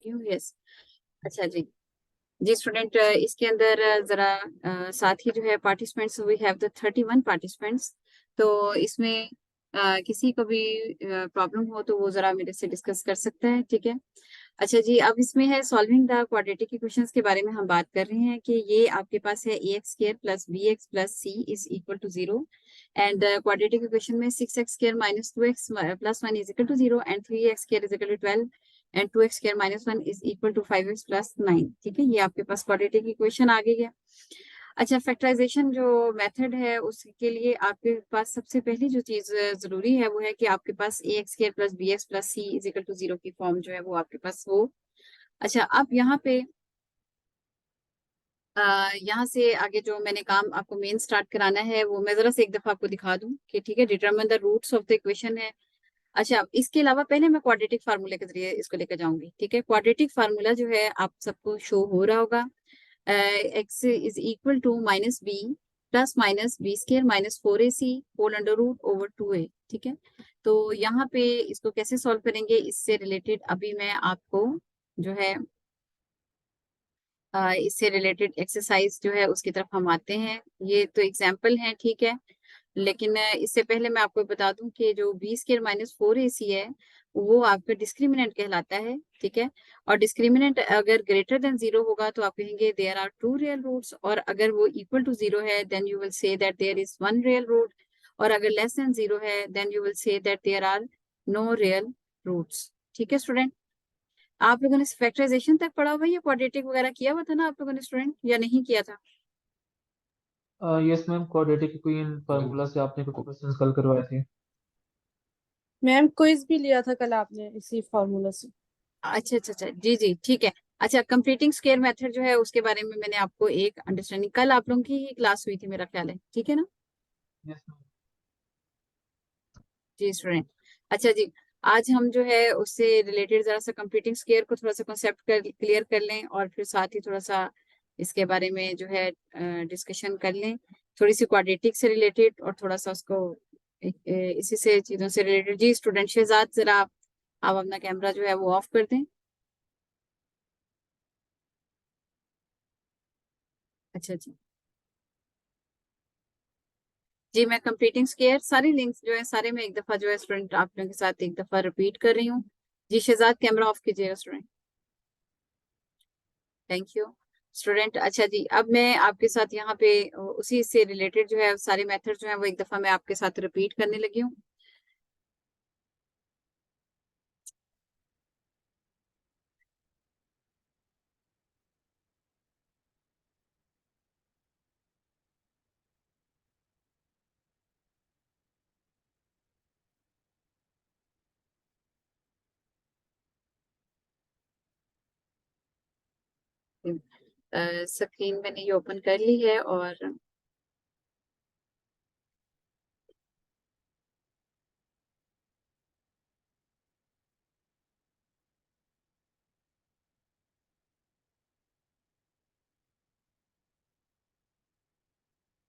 You yes. अच्छा जी। जी student, इसके अंदर जरा साथ ही जो है participants, we have the 31 participants. तो इसमें किसी को भी प्रॉब्लम हो तो वो जरा मेरे से डिस्कस कर सकता है, ठीक है। अच्छा जी, अब इसमें है सॉल्विंग द क्वाड्रेटिक इक्वेशंस के बारे में हम बात कर रहे हैं कि ये आपके पास है A X square plus B X plus C is equal to 0 and quadratic equation में 6x² minus 2x plus 1 is equal to 0 and 3x² is equal to 12 and 2x² minus 1 is equal to 5x plus 9। ठीक है, ये आपके पास quadratic equation आ गई है। अच्छा, factorisation जो method है उसके लिए आपके पास सबसे पहली जो चीज जरूरी है वो है कि आपके पास A X square plus B X plus C is equal to 0 की फॉर्म जो है वो आपके पास हो। अच्छा, अब यहाँ पे यहाँ से आगे जो मैंने काम आपको मेन स्टार्ट कराना है वो मैं जरा से एक दफा आपको दिखा दूं कि ठीक है, determine the roots of the equation है। अच्छा, इसके अलावा पहले मैं क्वाड्रेटिक फार्मूले के जरिए इसको लेकर जाऊंगी, ठीक है। क्वाड्रेटिक फार्मूला जो है आप सबको शो हो रहा होगा, x is equal to minus b plus minus b square minus 4ac whole under root over 2a। ठीक है, तो यहाँ पे इसको कैसे सॉल्व करेंगे इससे रिलेटेड अभी मैं आपको जो है इससे रिलेटेड एक्सरसाइज जो है उसकी तरफ हम आते हैं। ये तो एग्जाम्पल है, ठीक है, लेकिन इससे पहले मैं आपको बता दूं कि जो बी स्क्र माइनस 4ac है वो आपका डिस्क्रिमिनेंट कहलाता है, ठीक है। और डिस्क्रिमिनेंट अगर ग्रेटर देन 0 होगा तो आप कहेंगे there are two real roots, और अगर वो इक्वल टू 0 है then you will say that there is one real root, और अगर लेस देन 0 है then you will say that there are no real roots. ठीक है स्टूडेंट, आप लोगों ने फैक्टराइजेशन तक पढ़ा हुआ है, क्वाड्रेटिक वगैरह किया हुआ था ना आप लोगों ने स्टूडेंट, या नहीं किया था? Yes ma'am, quadratic equation formula से आपने कुछ क्वेश्चंस कल करवाए थे। मैम क्विज भी लिया था कल आपने इसी फॉर्मूला से। अच्छा अच्छा अच्छा, जी जी ठीक है। अच्छा, कंप्लीटिंग स्क्वायर मेथड जो है उसके बारे में मैंने आपको एक अंडरस्टैंडिंग, कल आप लोगों की ही क्लास हुई थी मेरा ख्याल है, ठीक है ना? Yes ma'am. जी स्टूडेंट। अच्छा जी, आज हम जो है उससे रिलेटेड जरा सा कंप्लीटिंग स्क्वायर को थोड़ा सा कॉन्सेप्ट क्लियर कर लें, और फिर साथ ही थोड़ा सा इसके बारे में जो है डिस्कशन कर लें, थोड़ी सी क्वाड्रेटिक से रिलेटेड और थोड़ा सा उसको इसी से चीजों से रिलेटेड। जी स्टूडेंट शहजाद, जरा आप अपना कैमरा जो है वो ऑफ कर दें। अच्छा जी। जी, मैं कंप्लीटिंग स्क्वायर सारी लिंक्स जो है सारे में एक दफा जो है स्टूडेंट आप लोगों के साथ एक दफा रिपीट कर रही हूँ। जी शहजाद, कैमरा ऑफ कीजिएगा स्टूडेंट। Thank you student. अच्छा जी, अब मैं आपके साथ यहाँ पे उसी से रिलेटेड जो है सारे मेथड जो है वो एक दफा मैं आपके साथ रिपीट करने लगी हूँ। स्क्रीन मैंने ये ओपन कर ली है, और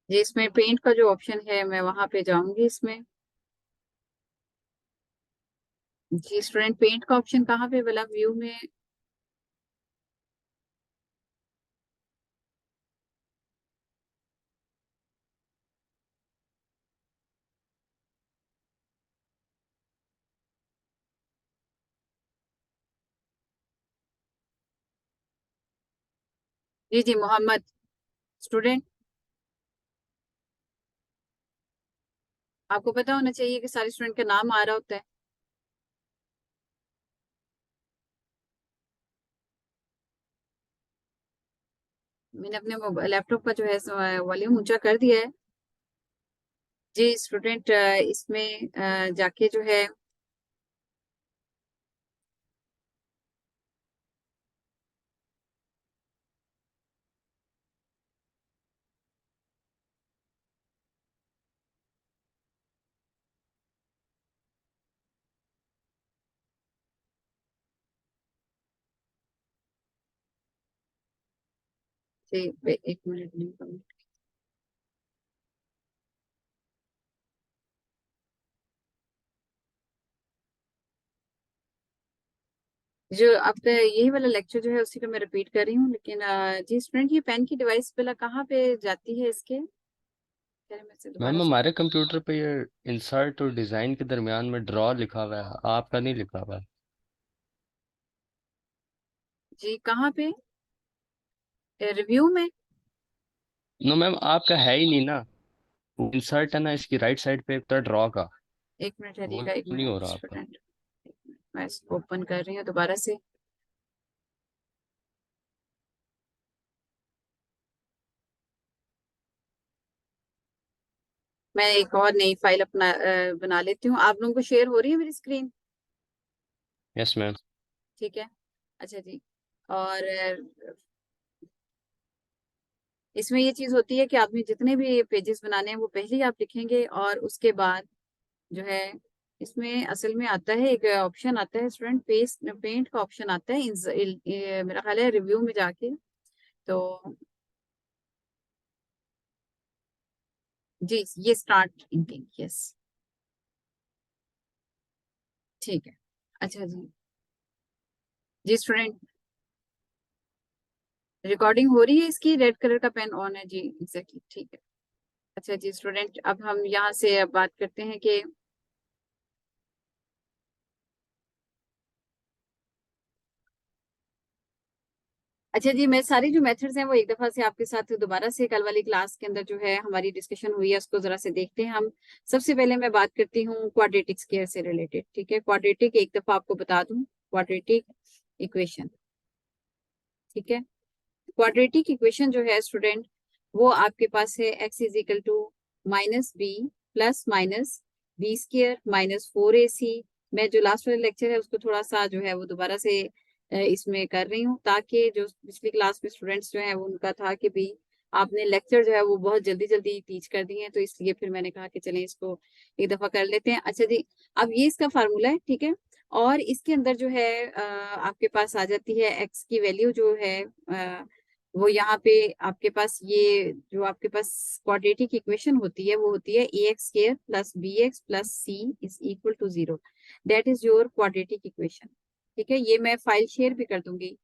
जी इसमें पेंट का जो ऑप्शन है मैं वहां पे जाऊंगी इसमें। जी स्टूडेंट, पेंट का ऑप्शन कहाँ पे बोला व्यू में? जी जी मोहम्मद स्टूडेंट, आपको पता होना चाहिए कि सारे स्टूडेंट का नाम आ रहा होता है। मैंने अपने लैपटॉप का जो है वॉल्यूम ऊंचा कर दिया है। जी स्टूडेंट, इसमें जाके जो है जी एक मिनट नहीं। जो आपका यही वाला लेक्चर जो है उसी का मैं रिपीट कर रही हूँ, लेकिन जी स्टूडेंट, ये पेन की डिवाइस वाला कहाँ पे जाती है इसके? चलिए मैं इसे दोबारा मैम से हमारे कंप्यूटर पे ये इंसर्ट और डिजाइन के दरमियान में ड्रॉ लिखा हुआ है, आपका नहीं लिखा हुआ है। जी कहाँ पे? रिव्यू में? नो मैम, आपका है ही नहीं ना। इंसर्ट है ना इसकी राइट साइड पे एक तरह ड्रॉ का, एक मिनट वो हरिएगा, एक नहीं हो मिनट रहा आपका। स्टूडेंट, मैं इसको ओपन कर रही हूँ दोबारा से। मैं एक और नई फाइल अपना बना लेती हूँ। आप लोगों को शेयर हो रही है मेरी स्क्रीन? Yes ma'am. ठीक है। अच्छा जी। और इसमें ये चीज होती है कि आपने जितने भी पेजेस बनाने हैं वो पहले ही आप लिखेंगे, और उसके बाद जो है इसमें असल में आता है एक ऑप्शन आता है स्टूडेंट, पेंट का ऑप्शन आता है मेरा ख्याल है रिव्यू में जाके। तो जी ये स्टार्ट इंकिंग, यस ठीक है। अच्छा जी। जी स्टूडेंट, रिकॉर्डिंग हो रही है इसकी? रेड कलर का पेन ऑन है जी, एग्जैक्टली ठीक है। अच्छा जी स्टूडेंट, अब हम यहाँ से अब बात करते हैं कि अच्छा जी, मैं सारी जो मेथड्स हैं वो एक दफा से आपके साथ दोबारा से कल वाली क्लास के अंदर जो है हमारी डिस्कशन हुई है उसको जरा से देखते हैं हम। सबसे पहले मैं बात करती हूँ क्वाड्रेटिक स्क्वायर से रिलेटेड, ठीक है। क्वाड्रेटिक एक दफा आपको बता दूं, क्वाड्रेटिक इक्वेशन, ठीक है। क्वाड्रेटिक इक्वेशन जो है स्टूडेंट, वो आपके पास है x is equal to minus b plus minus b square minus 4ac। मैं जो लास्ट वाला लेक्चर है उसको थोड़ा सा जो है वो दोबारा से इसमें कर रही हूँ, ताकि जो पिछली क्लास में स्टूडेंट्स जो है वो उनका था कि भी आपने लेक्चर जो है वो बहुत जल्दी जल्दी टीच कर दिए हैं, तो इसलिए फिर मैंने कहा कि चलें इसको एक दफा कर लेते हैं। अच्छा जी, अब ये इसका फार्मूला है, ठीक है। और इसके अंदर जो है आपके पास आ जाती है एक्स की वैल्यू जो है वो यहाँ पे आपके पास, ये जो आपके पास क्वाड्रेटिक इक्वेशन होती है वो होती है A X square plus B X plus C is equal to 0। That is your quadratic equation, ठीक है। ये मैं फाइल शेयर भी कर दूंगी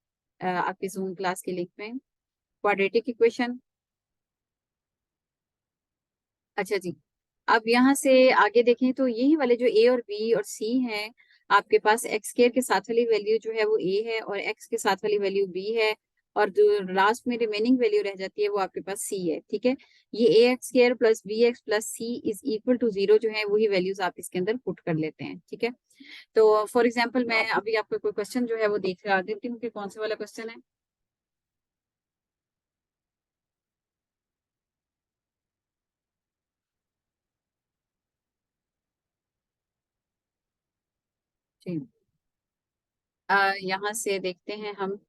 आपकी जूम क्लास के लिंक में, क्वाड्रेटिक इक्वेशन। अच्छा जी, अब यहाँ से आगे देखें तो यही वाले जो ए और बी और सी हैं, आपके पास एक्स स्क्वायर के साथ वाली वैल्यू जो है वो ए है और एक्स के साथ वाली वैल्यू बी है, और जो लास्ट में रिमेनिंग वैल्यू रह जाती है वो आपके पास सी है, ठीक है। ये A X square plus B X plus C is equal to 0 जो है वही वैल्यूज आप इसके अंदर पुट कर लेते हैं, ठीक है। तो फॉर एग्जाम्पल मैं अभी आपको कोई क्वेश्चन जो है वो देख देती हूँ कि कौन सा वाला क्वेश्चन है। ठीक, यहाँ से देखते हैं हम,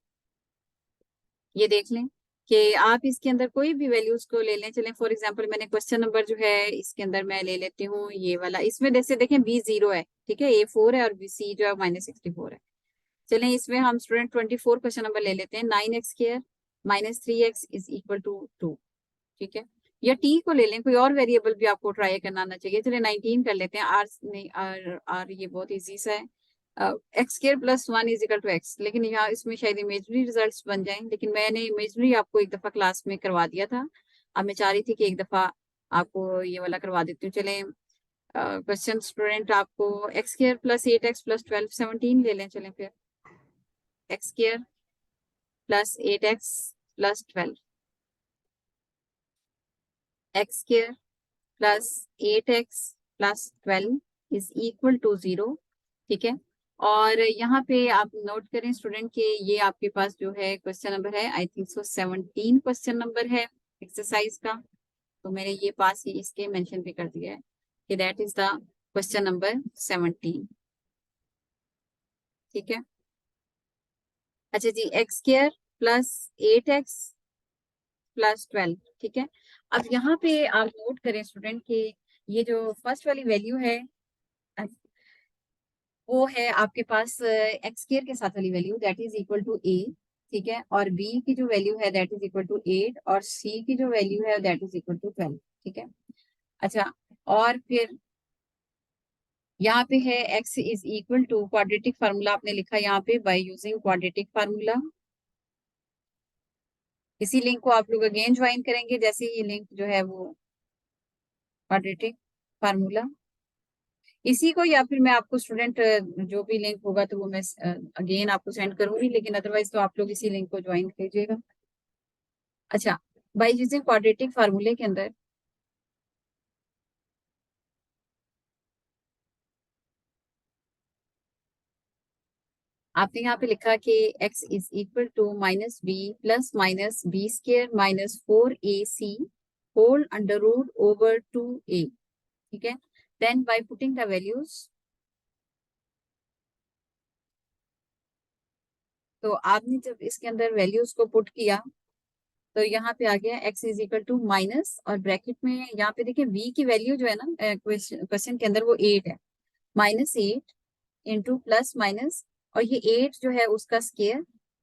ये देख लें कि आप इसके अंदर कोई भी वैल्यूज को ले लें। चलें फॉर एग्जांपल मैंने क्वेश्चन नंबर जो है इसके अंदर मैं ले लेती हूँ ये वाला, इसमें जैसे देखें बी 0 है, ठीक है, ए 4 है और बी सी जो है -64 है। चलें इसमें हम स्टूडेंट 24 क्वेश्चन नंबर ले लेते हैं, 9x square minus 3x is equal to 2, ठीक है। या टी को ले लें, कोई और वेरिएबल भी आपको ट्राई करना आना चाहिए। चलिए 19 कर लेते हैं, आर नहीं, आर ये बहुत इजी सा है। X square plus 1 is equal to x, लेकिन यहाँ इसमें शायद इमेजनरी रिजल्ट्स बन जाएं, लेकिन मैंने इमेजनरी आपको एक दफा क्लास में करवा दिया था। अब मैं चाह रही थी कि एक दफा आपको ये वाला करवा देती हूँ। चलें क्वेश्चन स्टूडेंट, आपको x square plus 8x plus 12 17 ले लें। चलें फिर x square plus 8x plus 12, x square plus 8x plus 12 is equal to 0, ठीक है। और यहाँ पे आप नोट करें स्टूडेंट के ये आपके पास जो है क्वेश्चन नंबर है, I think so 17 question number है एक्सरसाइज का। तो मैंने ये पास ही इसके मेंशन भी कर दिया है कि that is the question number 17, ठीक है। अच्छा जी, X square plus 8x plus 12, ठीक है। अब यहाँ पे आप नोट करें स्टूडेंट कि ये जो फर्स्ट वाली वैल्यू है वो है आपके पास एक्स स्क्वायर के साथ वाली value that is equal to A, ठीक है। और बी की जो वैल्यू है दैट इज इक्वल टू 8 और सी की जो वैल्यू है दैट इज इक्वल टू 12, ठीक है। अच्छा, और फिर यहाँ पे है x is equal to quadratic formula आपने लिखा यहाँ पे बाय यूजिंग क्वाड्रेटिक फार्मूला। इसी लिंक को आप लोग अगेन ज्वाइन करेंगे जैसे ये लिंक जो है वो क्वाड्रेटिक फार्मूला इसी को, या फिर मैं आपको स्टूडेंट जो भी लिंक होगा तो वो मैं अगेन आपको सेंड करूंगी, लेकिन अदरवाइज तो आप लोग इसी लिंक को ज्वाइन कीजिएगा। अच्छा, बाय यूजिंग क्वाड्रेटिक फार्मूले के अंदर आपने यहाँ पे लिखा कि x is equal to minus b plus minus b square minus 4ac whole under root over 2a। ठीक है, then by putting the values, तो आपने जब इसके अंदर वैल्यूज को पुट किया तो यहाँ पे आ गया x is equal to minus, और ब्रैकेट में यहाँ पे देखिए v की वैल्यू जो है ना क्वेश्चन के अंदर वो 8 है, -8 इंटू प्लस माइनस, और ये 8 जो है उसका स्केयर,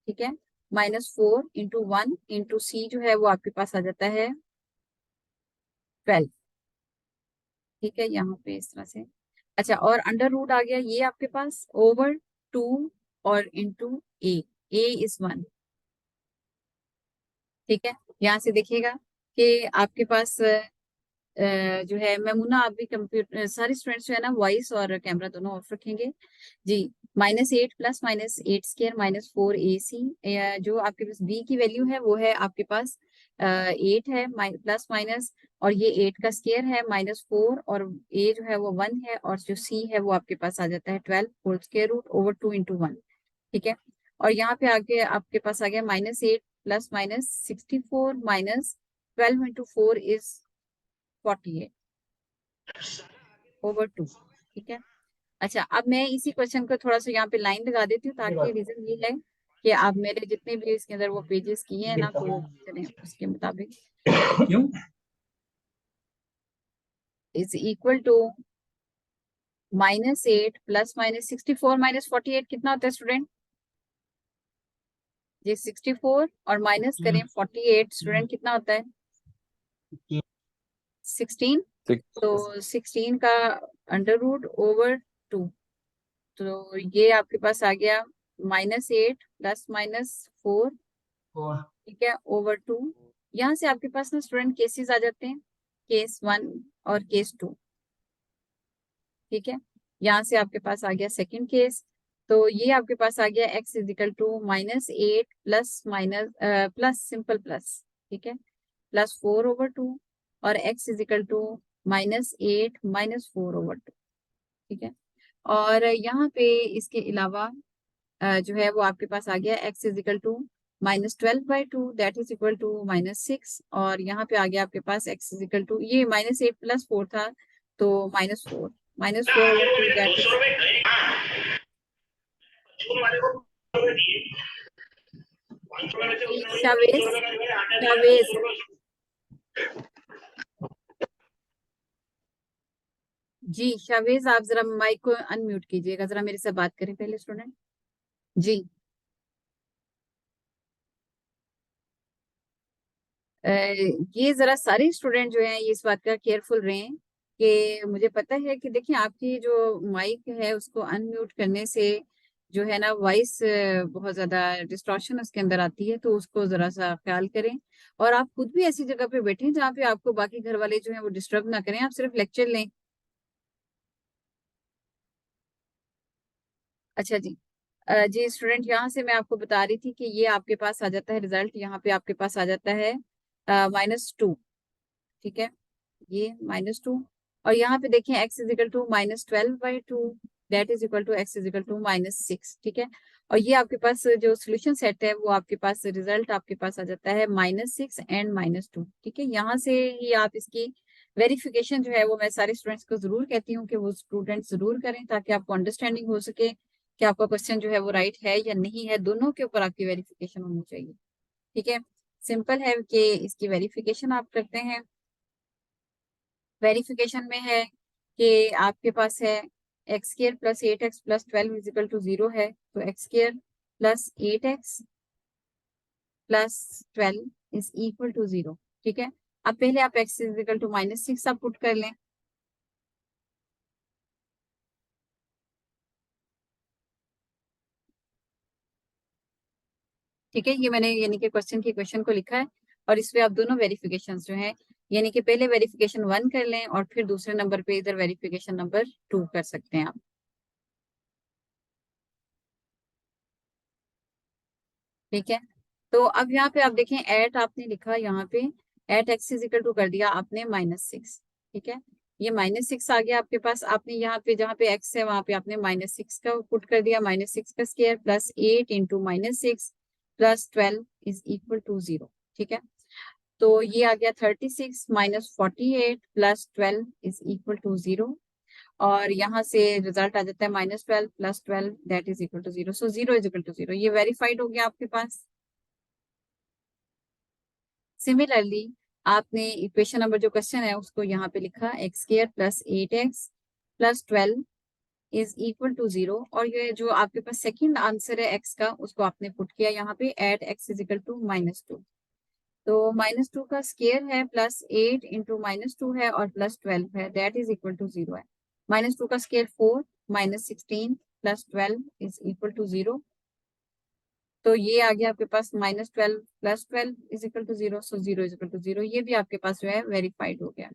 ठीक है, -4 इंटू 1 इंटू सी जो है वो आपके पास आ जाता है 12। ठीक है, यहाँ पे इस तरह से। अच्छा, और अंडर रूट आ गया ये आपके पास ओवर 2 और इंटू ए इज 1। ठीक है, यहाँ से देखिएगा कि आपके पास जो है मेमुना, आप भी कंप्यूटर सारे स्टूडेंट्स जो है ना वॉइस और कैमरा दोनों ऑफ रखेंगे जी। -8 प्लस -8 स्केयर -4ac, जो आपके पास b की वैल्यू है वो है आपके पास 8 है प्लस माइनस, और ये 8 का स्केयर है -4, और a जो है वो 1 है, और जो c है वो आपके पास आ जाता है 12 whole square root over 2 into 1। ठीक है, और यहाँ पे आगे आपके पास आ गया -8 plus minus 64 minus 12 into 4 is 48 over 2। ठीक है, अच्छा अब मैं इसी क्वेश्चन को थोड़ा सा यहाँ पे लाइन लगा देती हूँ, ताकि रीजन ये है कि आप मेरे जितने भी इसके अंदर वो पेजेस किए हैं ना, तो वो चलें उसके मुताबिक। क्यों? इज इक्वल टू -8 प्लस -64 -48 कितना होता है स्टूडेंट? ये 64 और माइनस करें 48 स्टूडेंट कितना होता है? 16। तो 16 का अंडर रूट ओवर 2, तो ये आपके पास आ गया -8 प्लस -4, और ठीक है, ओवर 2। यहाँ से आपके पास ना स्टूडेंट केसेस आ जाते हैं, केस 1 और केस 2। ठीक है, यहाँ से आपके पास आ गया सेकंड केस, तो ये आपके पास आ गया x is equal to -8 plus minus plus simple plus, ठीक है, +4 ओवर 2, और x is equal to -8 -4 over 2। ठीक है, और यहाँ पे इसके अलावा जो है वो आपके पास आ गया x is equal to -12/2 that is equal to -6, और यहाँ पे आ गया आपके पास x इज इक्वल टू ये -8 + 4 था, तो -4 over 2 that is Shavez Shavez ji. Shavez आप जरा माइक को अनम्यूट कीजिएगा, जरा मेरे से बात करें पहले स्टूडेंट जी। ये जरा सारे स्टूडेंट जो हैं ये इस बात का केयरफुल रहें कि मुझे पता है कि देखिए आपकी जो माइक है उसको अनम्यूट करने से जो है ना वॉइस बहुत ज्यादा डिस्टॉर्शन उसके अंदर आती है, तो उसको जरा सा ख्याल करें। और आप खुद भी ऐसी जगह पे बैठें जहाँ पे आपको बाकी घर वाले जो है वो डिस्टर्ब ना करें, आप सिर्फ लेक्चर लें। अच्छा जी, जी स्टूडेंट, यहाँ से मैं आपको बता रही थी कि ये आपके पास आ जाता है रिजल्ट, यहाँ पे आपके पास आ जाता है -2। ठीक है, ये -2, और यहाँ पे देखें x is equal to -12/2 that is equal to x is equal to -6। ठीक है, और ये आपके पास जो सोल्यूशन सेट है वो आपके पास रिजल्ट आपके पास आ जाता है -6 एंड -2। ठीक है, यहाँ से ही आप इसकी वेरिफिकेशन जो है वो मैं सारे स्टूडेंट्स को जरूर कहती हूँ कि वो स्टूडेंट जरूर करें, ताकि आपको अंडरस्टैंडिंग हो सके कि आपका क्वेश्चन जो है वो राइट है या नहीं है, दोनों के ऊपर आपकी वेरिफिकेशन होनी चाहिए। ठीक है, सिंपल है कि इसकी वेरिफिकेशन आप करते हैं। वेरिफिकेशन में है कि आपके पास है x square plus 8x plus 12 is equal to 0 है, तो x square plus 8x plus 12 is equal to 0। ठीक है, अब पहले आप x इजिकल टू -6 आप पुट कर लें, ठीक है, ये मैंने यानी कि क्वेश्चन को लिखा है, और इस पे आप दोनों वेरिफिकेशन जो है, यानी कि पहले वेरिफिकेशन 1 कर लें और फिर दूसरे नंबर पे इधर वेरिफिकेशन नंबर 2 कर सकते हैं आप। ठीक है, तो अब यहाँ पे आप देखें, एट आपने लिखा यहाँ पे, at x is equal to कर दिया आपने -6। ठीक है, ये -6 आ गया आपके पास। आपने यहाँ पे जहाँ पे एक्स है वहां पे आपने -6 का पुट कर दिया, -6 का square plus 8 into -6 plus 12 is equal to 0। ठीक है, तो ये आ गया 36 -48 प्लस 12 इज इक्वल टू 0, और यहाँ से रिजल्ट आ जाता है -12 plus 12 that is equal to 0। So 0 is equal to 0, ये वेरीफाइड हो गया आपके पास। सिमिलरली आपने इक्वेशन नंबर जो क्वेश्चन है उसको यहाँ पे लिखा, x square plus 8x plus 12 is equal to 0, और ये जो आपके पास सेकंड आंसर है एक्स का उसको आपने पुट किया यहाँ पे, at x is equal to -2। तो -2 का स्क्वायर है प्लस 8 इंटू -2 है और प्लस 12 है, दैट इज इक्वल टू 0 है। -2 का square 4, -16 plus 12 is equal to 0, तो ये आ गया आपके पास -12 plus 12 is equal to 0, so 0 is equal to 0, ये भी आपके पास जो है वेरीफाइड हो गया।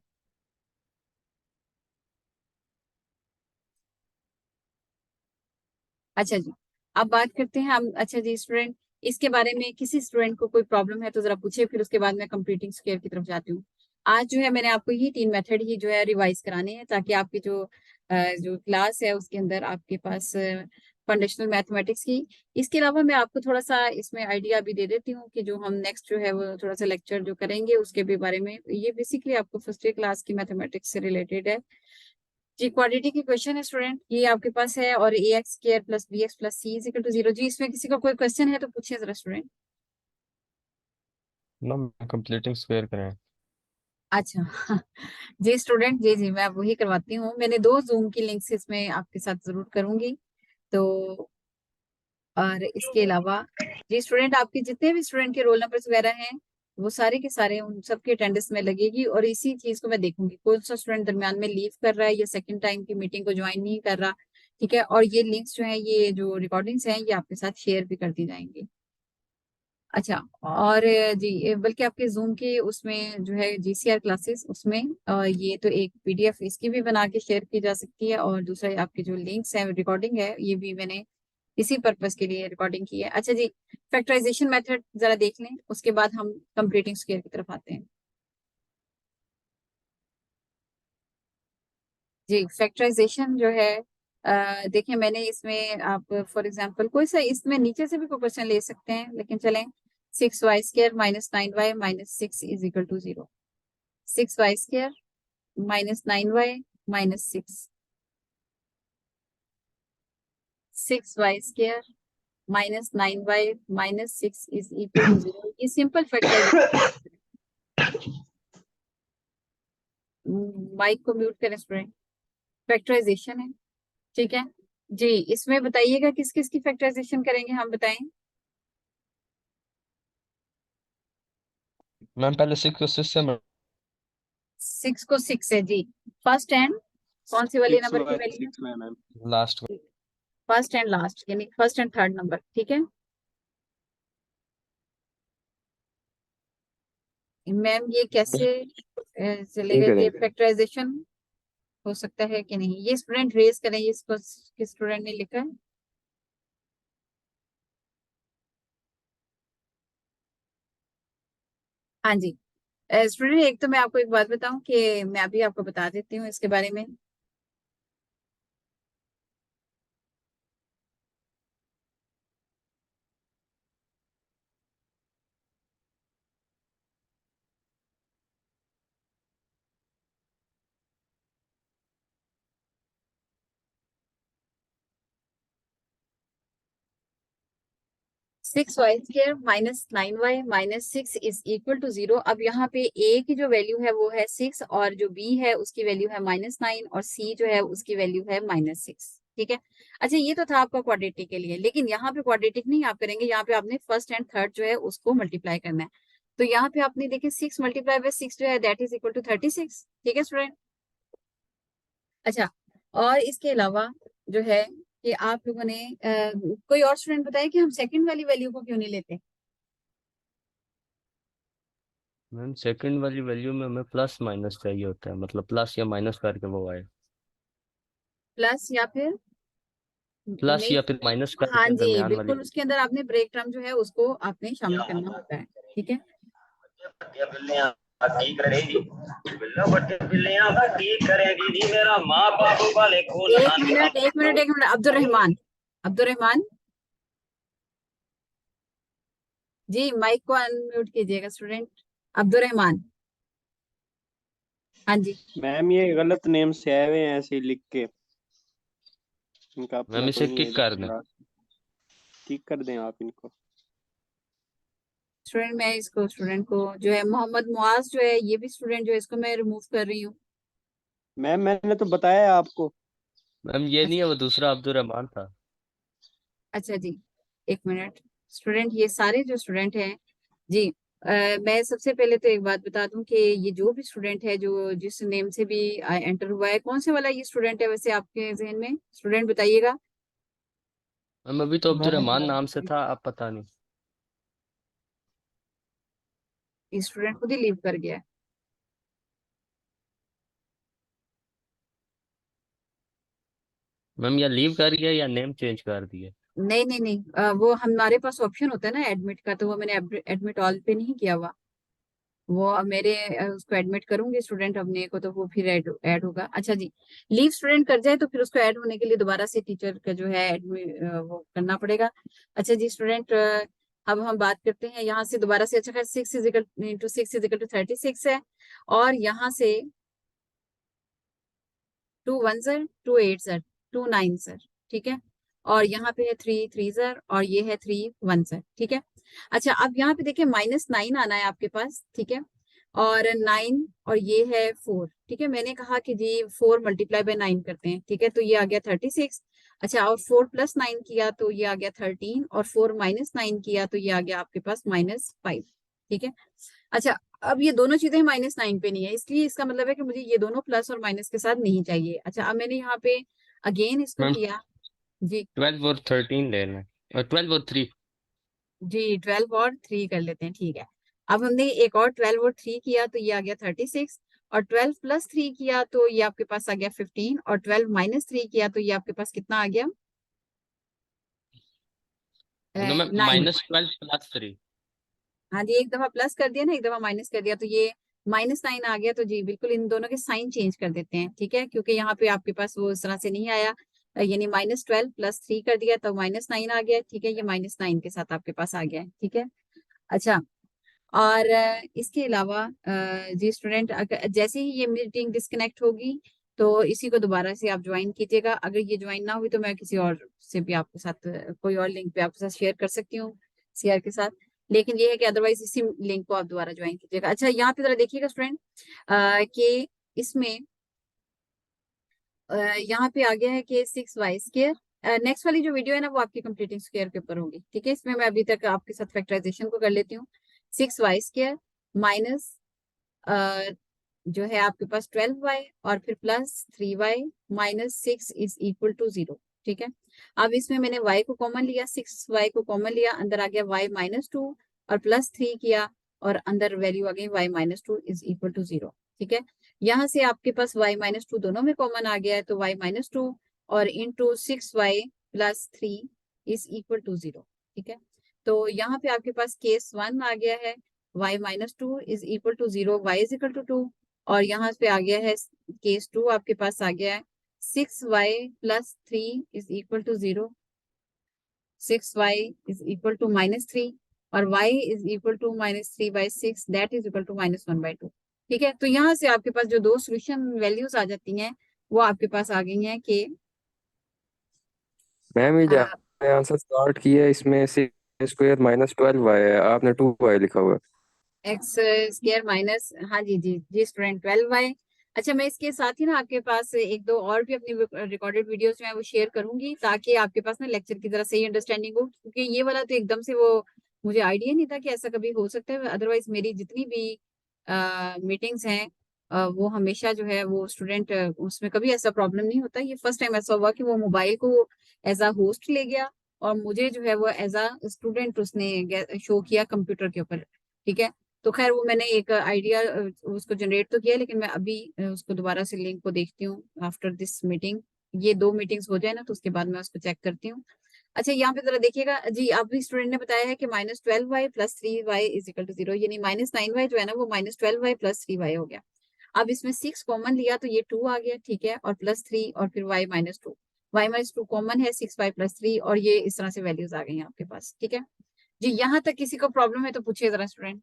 अच्छा जी, अब बात करते हैं हम। अच्छा जी स्टूडेंट, इसके बारे में किसी स्टूडेंट को कोई प्रॉब्लम है तो जरा पूछे, फिर उसके बाद मैं कंप्लीटिंग स्क्वायर की तरफ जाती हूँ। आज जो है मैंने आपको ये 3 मेथड ही जो है रिवाइज कराने हैं, ताकि आपकी जो क्लास है उसके अंदर आपके पास फाउंडेशनल मैथमेटिक्स की, इसके अलावा मैं आपको थोड़ा सा इसमें आइडिया भी दे देती हूँ कि जो हम नेक्स्ट जो है वो थोड़ा सा लेक्चर जो करेंगे उसके भी बारे में, ये बेसिकली आपको फर्स्ट ईयर क्लास की मैथमेटिक्स से रिलेटेड है जी। क्वाड्रेटिक की क्वेश्चन है स्टूडेंट, ये आपके पास है, और A X square plus B X plus C is equal to 0। जी, इसमें किसी का कोई क्वेश्चन है तो पूछिए जरा स्टूडेंट। ना कंप्लीटिंग स्क्वायर करें। अच्छा जी स्टूडेंट, जी जी मैं वही करवाती हूँ, मैंने 2 जूम की लिंक्स इसमें आपके साथ जरूर करूंगी। तो और इसके अलावा जी स्टूडेंट, आपके जितने भी स्टूडेंट के रोल नंबर्स वगैरह हैं वो सारे के सारे उन सबके अटेंडेंस में लगेगी, और इसी चीज को मैं देखूंगी कौन सा स्टूडेंट दरमियान में लीव कर रहा है या सेकंड टाइम की मीटिंग को ज्वाइन नहीं कर रहा। ठीक है, और ये लिंक्स जो है, ये जो रिकॉर्डिंग्स हैं, ये आपके साथ शेयर भी कर दी जाएंगी। अच्छा, और जी बल्कि आपके जूम के उसमें जो है जीसीआर क्लासेस, उसमें ये तो एक पीडीएफ इसकी भी बना के शेयर की जा सकती है, और दूसरा आपके जो लिंक्स हैं रिकॉर्डिंग है ये भी मैंने इसी पर्पस के लिए रिकॉर्डिंग की है। अच्छा जी, फैक्टराइजेशन मेथड जरा देख लें, उसके बाद हम कंप्लीटिंग स्क्वायर की तरफ आते हैं। जी फैक्टराइजेशन जो है, देखिए मैंने इसमें आप फॉर एग्जांपल कोई सा इसमें नीचे से भी कोई क्वेश्चन ले सकते हैं, लेकिन चलें, 6y² minus 9y minus 6 is equal to 0। 6y² minus 9y minus 6, 6y² minus 9y minus 6 is equal to 0, ये सिंपल फैक्टराइजेशन। माइक को म्यूट करें स्टूडेंट, फैक्टराइजेशन है। ठीक है जी, इसमें बताइएगा किस किस की फैक्टराइजेशन करेंगे, हम बताएं। मैम पहले 6 को 6 से 6 को 6 है जी, फर्स्ट एंड कौन सी वाली नंबर की वैल्यू है, लास्ट को। फर्स्ट एंड लास्ट, यानी फर्स्ट एंड थर्ड नंबर। ठीक है मैम, ये कैसे चलेगा, ये फैक्टराइजेशन हो सकता है कि नहीं, ये स्टूडेंट रेज करें, ये इसको किस स्टूडेंट ने लिखा है। हाँ जी स्टूडेंट, एक तो मैं आपको एक बात बताऊं कि मैं अभी आपको बता देती हूँ इसके बारे में। Six y square minus 9y minus 6 is equal to 0। अब यहाँ पे a की जो वैल्यू है वो है 6, और जो b है उसकी वैल्यू है -9, और c जो है उसकी वैल्यू है -6। ठीक है, अच्छा ये तो था आपका क्वाड्रेटिक के लिए, लेकिन यहाँ पे क्वाड्रेटिक नहीं आप करेंगे, यहाँ पे आपने फर्स्ट एंड थर्ड जो है उसको मल्टीप्लाई करना है। तो यहाँ पे आपने देखिए 6 मल्टीप्लाई बाय 6 जो है दैट इज इक्वल टू 36। ठीक है स्टूडेंट, अच्छा, और इसके अलावा जो है कि आप लोगों ने कोई और स्टूडेंट बताया कि हम सेकंड वाली वैल्यू को क्यों नहीं लेते। मैम सेकंड वाली वैल्यू में हमें प्लस माइनस चाहिए होता है, मतलब प्लस या माइनस करके वो आए, प्लस या फिर प्लस नहीं। या फिर माइनस हाँ करके जी दरमियान वाली। बिल्कुल, उसके अंदर आपने ब्रेक टर्म जो है उसको आपने शामिल करना होता है। ठीक है, ठीक करेगी बिल्लो बच्चे बिल्लियां ठीक करेगी नी मेरा माँ बाप वाले को एक मिनट एक मिनट एक मिनट, अब्दुल रहमान, अब्दुल रहमान जी, माइक को अनम्यूट कीजिएगा स्टूडेंट। अब्दुल रहमान, हाँ जी। मैम ये गलत नेम से आए हुए हैं ऐसे ही लिख के, इनका अपना मैम तो इसे नहीं है किक कर दें। ठीक कर दें आप इनको। स्टूडेंट मैं इसको, स्टूडेंट को जो है मोहम्मद मुआज जो है, ये भी स्टूडेंट जो है, इसको मैं रिमूव कर रही हूँ। मैम मैंने तो बताया आपको। मैम ये नहीं है, अच्छा वो दूसरा अब्दुल रहमान था। अच्छा जी, एक मिनट। स्टूडेंट ये सारे जो स्टूडेंट हैं जी, मैं सबसे पहले तो एक बात बता दूं कि ये जो भी स्टूडेंट है जो जिस नेम से भी एंटर हुआ है, कौन से वाला ये स्टूडेंट है वैसे आपके जहन में, स्टूडेंट बताइएगा। मैम अभी तो अब्दुल रहमान मैम नाम से था, अब पता नहीं। ये स्टूडेंट खुद ही लीव कर गया है। मैम या लीव कर गया या नेम चेंज कर दिया। नहीं नहीं नहीं, वो हमारे पास ऑप्शन होता है ना एडमिट का, तो वो मैंने एडमिट ऑल पे नहीं किया हुआ। वो अब मेरे उसको एडमिट करूंगी स्टूडेंट अपने को, तो वो फिर ऐड होगा। अच्छा जी, लीव स्टूडेंट कर जाए तो फिर उसको ऐड होने के लिए दोबारा से टीचर का जो है एडमिट वो करना पड़ेगा। अच्छा जी स्टूडेंट, अब हम बात करते हैं यहाँ से दोबारा से। अच्छा खैर 6 = 6 = 36 है, और यहाँ से 2 1 सर, 2 8 सर, 2 9 सर, ठीक है। और यहाँ पे है 3 3 सर, और ये है 3 1 सर, ठीक है। अच्छा अब यहाँ पे देखिए -9 आना है आपके पास, ठीक है, और 9 और ये है 4, ठीक है। मैंने कहा कि जी 4 × 9 करते हैं, ठीक है, तो ये आ गया 36। अच्छा, और 4 + 9 किया तो ये आ गया 13, और 4 - 9 किया तो ये आ गया आपके पास -5, ठीक है। अच्छा, अब ये दोनों चीजें -9 पे नहीं है, इसलिए इसका मतलब है कि मुझे ये दोनों प्लस और माइनस के साथ नहीं चाहिए। अच्छा, अब मैंने यहाँ पे अगेन इसको मैम किया जी 12 और 13 लेना है, और 12 और 3। जी, 12 और 3 कर लेते हैं, ठीक है। अब हमने एक और 12 और 3 किया तो ये आ गया 36, और 12 + 3 किया तो ये आपके पास आ गया 15, और 12 - 3 किया तो ये आपके पास कितना आ गया, नो मैम 9। -12 + 3। हाँ जी, एक दफा प्लस कर दिया ना, एक दफा माइनस कर दिया, तो ये -9 आ गया। तो जी बिल्कुल इन दोनों के साइन चेंज कर देते हैं, ठीक है, क्योंकि यहाँ पे आपके पास वो इस तरह से नहीं आया, यानी -12 + 3 कर दिया तो -9 आ गया, ठीक है। ये -9 के साथ आपके पास आ गया है, ठीक है। अच्छा, और इसके अलावा जी स्टूडेंट, जैसे ही ये मीटिंग डिस्कनेक्ट होगी तो इसी को दोबारा से आप ज्वाइन कीजिएगा। अगर ये ज्वाइन ना हुई तो मैं किसी और से भी आपके साथ कोई और लिंक पे आपके साथ शेयर कर सकती हूँ, सीआर के साथ। लेकिन ये है कि अदरवाइज इसी लिंक को आप दोबारा ज्वाइन कीजिएगा। अच्छा, यहाँ पे जरा देखिएगा स्टूडेंट कि इसमें यहाँ पे आ गया है कि 6y²। नेक्स्ट वाली जो वीडियो है ना वो आपकी कंप्लीटिंग स्क्वायर के ऊपर होगी, ठीक है। इसमें मैं अभी तक आपके साथ फैक्टराइजेशन को कर लेती हूँ। 6y² माइनस जो है आपके पास 12y, और फिर +3y -6 = 0, ठीक है। अब इसमें मैंने y को कॉमन लिया, 6y को कॉमन लिया, अंदर आ गया y -2, और +3 किया, और अंदर वैल्यू आ गई y -2 = 0, ठीक है। यहाँ से आपके पास y -2 दोनों में कॉमन आ गया है, तो y -2 और इंटू 6y + 3 = 0, ठीक है। तो यहाँ पे आपके पास केस 1 आ गया है, y -2 = 0, y = 2, और यहाँ पे आ गया है केस 2 आपके पास आ गया है 6y + 3 = 0, 6y = -3, और y = -3/6 दैट = -1/2, ठीक है। तो यहाँ से आपके पास जो दो सोल्यूशन वैल्यूज आ जाती हैं वो आपके पास आ गई हैं कि मैम ये जहाँ आंसर स्टार्ट किया है इसमें (6² -12y है, आपने 2y लिखा हुआ है। x² माइनस, हाँ जी जी जी स्टूडेंट 12y। अच्छा, मैं इसके साथ ही ना आपके पास एक दो और भी अपनी रिकॉर्डेड वीडियोस जो है वो शेयर करूंगी, ताकि आपके पास ना लेक्चर की तरह सही अंडरस्टैंडिंग हो, क्योंकि ये वाला तो एकदम से वो मुझे आइडिया नहीं था कि ऐसा कभी हो सकता है। अदरवाइज मेरी जितनी भी मीटिंग्स हैं वो हमेशा जो है वो स्टूडेंट उसमें कभी ऐसा प्रॉब्लम नहीं होता। ये फर्स्ट टाइम ऐसा हुआ कि वो मोबाइल को एज अ होस्ट ले गया, और मुझे जो है वो एज अ स्टूडेंट उसने शो किया कंप्यूटर के ऊपर, ठीक है। तो खैर वो मैंने एक आइडिया उसको जनरेट तो किया, लेकिन मैं अभी उसको दोबारा से लिंक को देखती हूँ आफ्टर दिस मीटिंग। ये 2 मीटिंग्स हो जाए ना, तो उसके बाद मैं उसको चेक करती हूँ। अच्छा, यहाँ पे जरा देखिएगा जी, अभी स्टूडेंट ने बताया है कि -12y + 3y = 0, यानी -9y जो है ना वो -12y + 3y हो गया। अब इसमें 6 कॉमन लिया तो ये 2 आ गया, ठीक है, और +3 और फिर y - 2, y - 2 कॉमन है, 6y + 3, और ये इस तरह से वैल्यूज आ गई हैं आपके पास, ठीक है जी। यहाँ तक किसी को प्रॉब्लम है तो पूछिए जरा स्टूडेंट।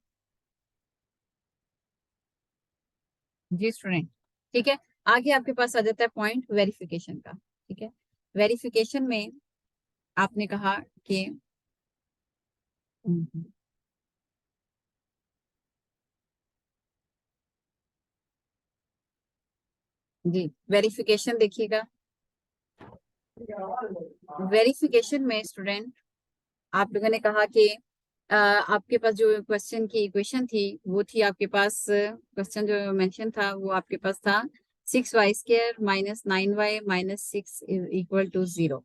जी स्टूडेंट, ठीक है। आगे आपके पास आ जाता है पॉइंट वेरिफिकेशन का, ठीक है। वेरिफिकेशन में आपने कहा कि जी वेरिफिकेशन देखिएगा। वेरिफिकेशन में स्टूडेंट आप लोगों ने कहा कि आपके पास जो क्वेश्चन की इक्वेशन थी वो थी आपके पास, क्वेश्चन जो मेंशन था वो आपके पास था 6y² - 9y - 6 = 0।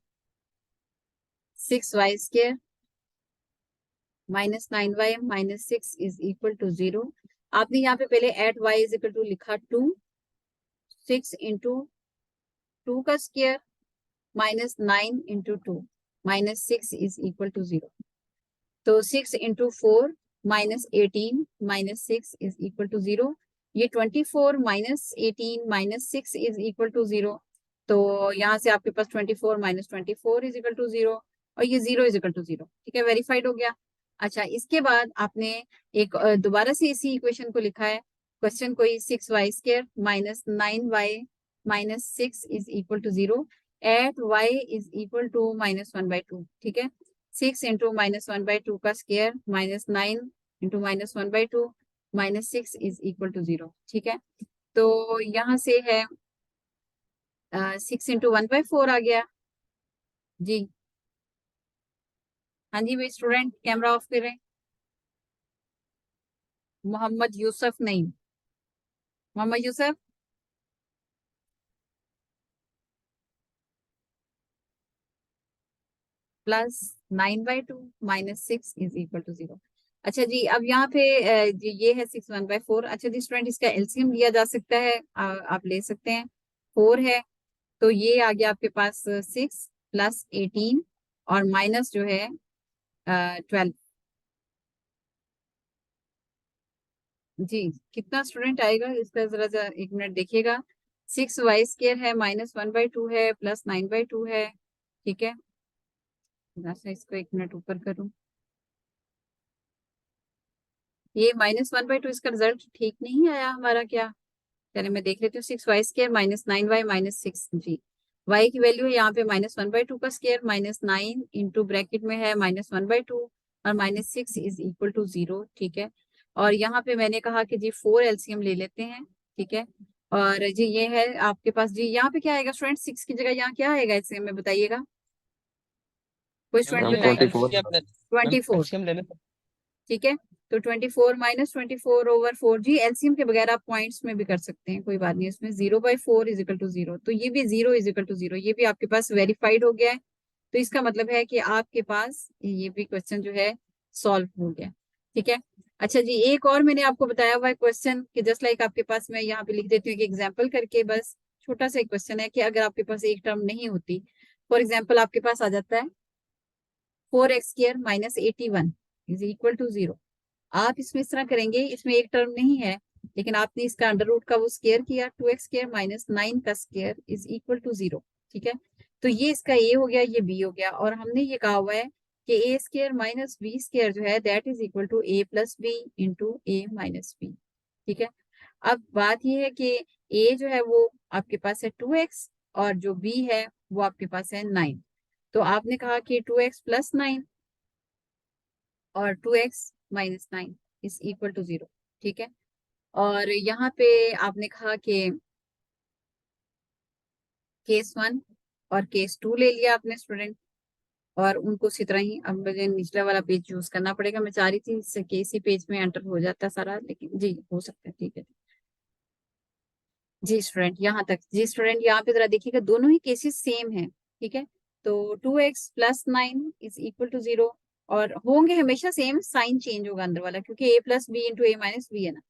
6y² - 9y - 6 = 0। आपने यहाँ पे पहले @y = लिखा 2, 6 × 2 का स्क्वायर -9 × 2 - 6 = 0। तो 6 × 4 -18 - 6 = 0। ये 24 - 18 - 6 = 0। तो यहाँ से आपके पास 24 - 24 = 0, और ये 0 = 0, ठीक है, वेरीफाइड हो गया। अच्छा, इसके बाद आपने एक दोबारा से इसी इक्वेशन को लिखा है। क्वेश्चन कोई 6y² - 9y - 6 = 0 at y = -1/2, ठीक है। 6 × -1/2 का स्क्वायर -9 × -1/2 -6 = 0, ठीक है। तो यहाँ से है 6 × 1/4 आ गया जी। हाँ जी भाई स्टूडेंट, कैमरा ऑफ करें। मोहम्मद यूसुफ नहीं, मोहम्मद यूसुफ +9/2 -6 = 0। अच्छा जी, अब यहाँ पे जी ये है 6 1/4। अच्छा जी स्टूडेंट, इसका एलसीएम लिया जा सकता है, आप ले सकते हैं। 4 है तो ये आ गया आपके पास 6 + 18 और माइनस जो है 12 जी। कितना स्टूडेंट आएगा इसका जरा जरा 1 मिनट देखिएगा। 6y² है -1/2 है +9/2 है, ठीक है। इसको 1 मिनट ऊपर करूं, ये -1/2 इसका रिजल्ट ठीक नहीं आया हमारा क्या? चलिए मैं देख लेती हूँ। 6y² - 9y - 6 जी। y की वैल्यू है यहाँ पे -1/2 का स्क्वायर -9 इंटू ब्रैकेट में है -1/2 और -6 = 0, ठीक है। और यहाँ पे मैंने कहा कि जी 4 एलसीएम ले लेते हैं, ठीक है। और जी ये है आपके पास जी, यहाँ पे क्या आएगा स्टूडेंट? 6 की जगह यहाँ क्या आएगा एलसीएम में, बताइएगा कोई स्टूडेंट मैम बताएगा? 24 24, एलसीएम लेने ठीक है। तो 24 - 24/4 जी। एलसीएम के बगैर आप पॉइंट्स में भी कर सकते हैं, कोई बात नहीं। इसमें 0/4 = 0, तो ये भी 0 = 0, ये भी आपके पास वेरीफाइड हो गया है। तो इसका मतलब है कि आपके पास ये भी क्वेश्चन जो है सॉल्व हो गया, ठीक है। अच्छा जी, एक और मैंने आपको बताया हुआ है क्वेश्चन कि जस्ट लाइक आपके पास, मैं यहाँ पे लिख देती हूँ कि एग्जाम्पल करके, बस छोटा सा एक क्वेश्चन है कि अगर आपके पास एक टर्म नहीं होती, फॉर एग्जाम्पल आपके पास आ जाता है 4x² - 81 = 0। आप इसमें इस तरह करेंगे, इसमें एक टर्म नहीं है लेकिन आपने इसका अंडर रूट का वो स्क्वायर किया, 2x² - 9 का स्क्वायर = 0, ठीक है। तो ये इसका ए हो गया, ये बी हो गया, और हमने ये कहा हुआ है कि a² - b² जो है that is equal to a + b into a - b, ठीक है। अब बात ये है कि a जो है वो आपके पास है 2x और जो b है वो आपके पास है 9। तो आपने कहा कि 2x + 9 और 2x - 9 = 0, ठीक है। और यहाँ पे आपने कहा कि केस 1 और केस 2 ले लिया आपने स्टूडेंट, और उनको उसी तरह ही, अब मुझे निचला वाला पेज यूज करना पड़ेगा। मैं चाह रही थी इससे कि इसी पेज में एंटर हो जाता सारा, लेकिन जी हो सकता है, ठीक है जी स्टूडेंट। यहाँ तक जी स्टूडेंट, यहाँ पे जरा देखिएगा, दोनों ही केसेस सेम है, ठीक है। तो 2x + 9 = 0 और होंगे हमेशा सेम, साइन चेंज होगा अंदर वाला, क्योंकि a plus b into a minus b है ना।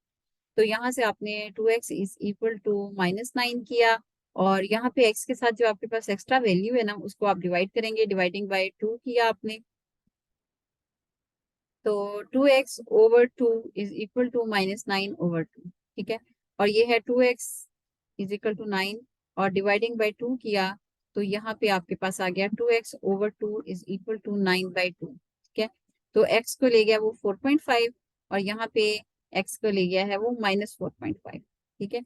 तो यहाँ से आपने 2x इज इक्वल टू -9 किया, और यहाँ पे x के साथ जो आपके पास एक्स्ट्रा वैल्यू है ना उसको आप डिवाइड करेंगे, डिवाइडिंग बाय 2 किया आपने, तो 2x over 2 is equal to -9 over 2, ठीक है। और ये है 2x इज इक्वल टू 9, और डिवाइडिंग बाय 2 किया, तो यहाँ पे आपके पास आ गया 2x over 2 is equal to 9/2, ठीक है। तो x को ले गया वो 4.5, और यहाँ पे x को ले गया है वो -4.5, ठीक है।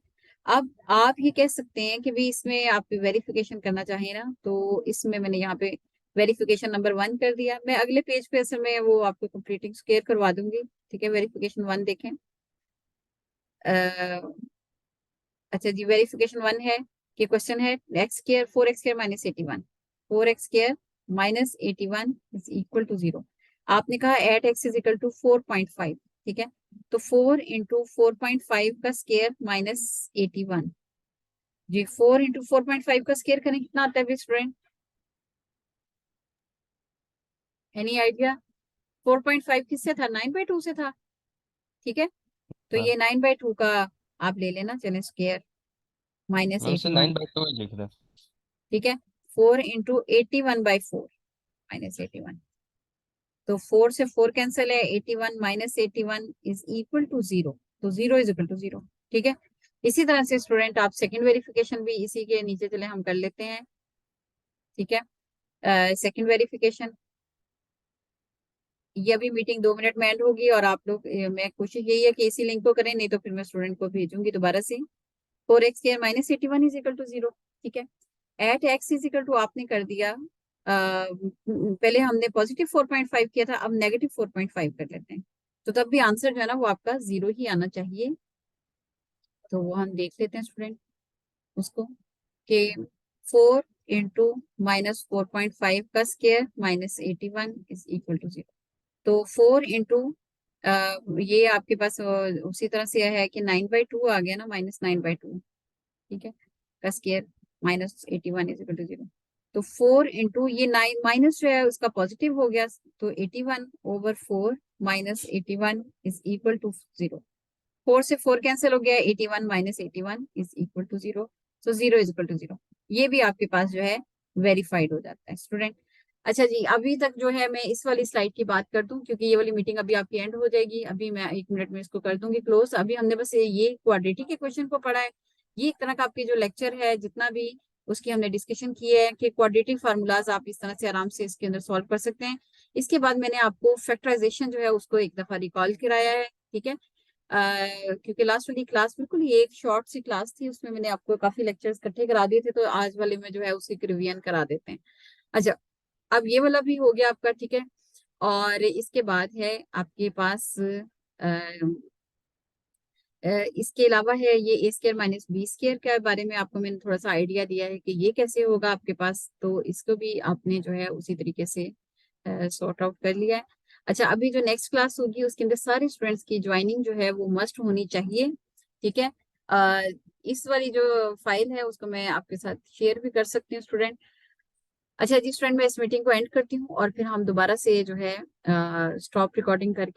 अब आप ये कह सकते हैं कि भी इसमें आप वेरिफिकेशन करना चाहें ना, तो इसमें मैंने यहाँ पे वेरिफिकेशन नंबर 1 कर दिया। मैं अगले पेज पे असल में वो आपको कंप्लीटिंग स्क्वायर करवा दूंगी, ठीक है। वेरिफिकेशन 1 देखें। अच्छा जी, वेरिफिकेशन 1 है कि क्वेश्चन है x square 4x square minus 81, 4x square minus 81 is equal to 0। आपने कहा at x is equal to 4.5, ठीक है। तो 4 इंटू 4.5 का स्क्वायर माइनस 81 जी, 4 इंटू 4.5 का स्क्वायर करें कितना आता है स्टूडेंट, एनी आइडिया? 4.5 किससे था, 9/2 से था, ठीक है। तो हाँ। ये 9/2 का आप ले लेना, चले स्क्वायर माइनस मैम इसे 81, 9/2 ही लिख रहे हैं। ठीक है। 4 इंटू 81/4 माइनस 81, तो 4 से 4 कैंसिल है, 81 माइनस 81 इज इक्वल टू 0, तो 0 इज इक्वल टू 0, ठीक है। इसी तरह से स्टूडेंट आप सेकंड वेरिफिकेशन भी इसी के नीचे चले हम कर लेते हैं, ठीक है। सेकंड वेरिफिकेशन, ये अभी मीटिंग 2 मिनट में एंड होगी, और आप लोग मैं कोशिश यही है कि इसी लिंक को करें, नहीं तो फिर मैं स्टूडेंट को भेजूंगी दोबारा से। 4x square minus 81 is equal to 0, ठीक है। At x is equal to आपने कर दिया, पहले हमने पॉजिटिव 4.5 किया था, अब नेगेटिव 4.5 कर लेते हैं, तो तब भी आंसर जो है ना वो आपका 0 ही आना चाहिए। तो वो हम देख लेते हैं स्टूडेंट उसको, कि 4 इंटू -4.5 का square minus 81 is equal to 0। तो 4 इंटू ये आपके पास उसी तरह से है कि 9/2 आ गया ना, -9/2, ठीक है, का square minus 81 is equal to 0। तो 4 इंटू ये 9 माइनस जो है उसका पॉजिटिव हो गया, तो 81 over 4 minus 81 is equal to 0। 4 से 4 कैंसिल हो गया, 81 minus 81 is equal to 0, so 0 is equal to 0। ये भी आपके पास जो है वेरीफाइड हो जाता है स्टूडेंट। अच्छा जी, अभी तक जो है मैं इस वाली स्लाइड की बात कर दूं, क्योंकि ये वाली मीटिंग अभी आपकी एंड हो जाएगी, अभी मैं 1 मिनट में इसको कर दूंगी क्लोज। अभी हमने बस ये क्वाड्रेटिक के क्वेश्चन को पढ़ा है, ये एक तरह का आपकी जो लेक्चर है जितना भी उसकी हमने डिस्कशन की है कि क्वाड्रेटिक फार्मूलाज आप इस तरह से आराम से इसके अंदर सॉल्व कर सकते हैं। इसके बाद मैंने आपको फैक्टराइजेशन जो है उसको एक दफा रिकॉल कराया है, ठीक है। क्योंकि लास्ट वाली क्लास बिल्कुल ही एक शॉर्ट सी क्लास थी, उसमें मैंने आपको काफी लेक्चर्स इकट्ठे करा दिए थे, तो आज वाले में जो है उसकी रिवीजन करा देते हैं। अच्छा, अब ये वाला भी हो गया आपका, ठीक है। और इसके बाद है आपके पास इसके अलावा है ये ए स्क्वायर माइनस बी स्क्वायर के बारे में आपको मैंने थोड़ा सा आइडिया दिया है कि ये कैसे होगा आपके पास, तो इसको भी आपने जो है उसी तरीके से सॉर्ट आउट कर लिया है। अच्छा, अभी जो नेक्स्ट क्लास होगी उसके अंदर सारे स्टूडेंट्स की ज्वाइनिंग जो है वो मस्ट होनी चाहिए, ठीक है। इस वाली जो फाइल है उसको मैं आपके साथ शेयर भी कर सकती हूँ स्टूडेंट। अच्छा जी स्टूडेंट, मैं इस मीटिंग को एंड करती हूँ, और फिर हम दोबारा से जो है स्टॉप रिकॉर्डिंग करके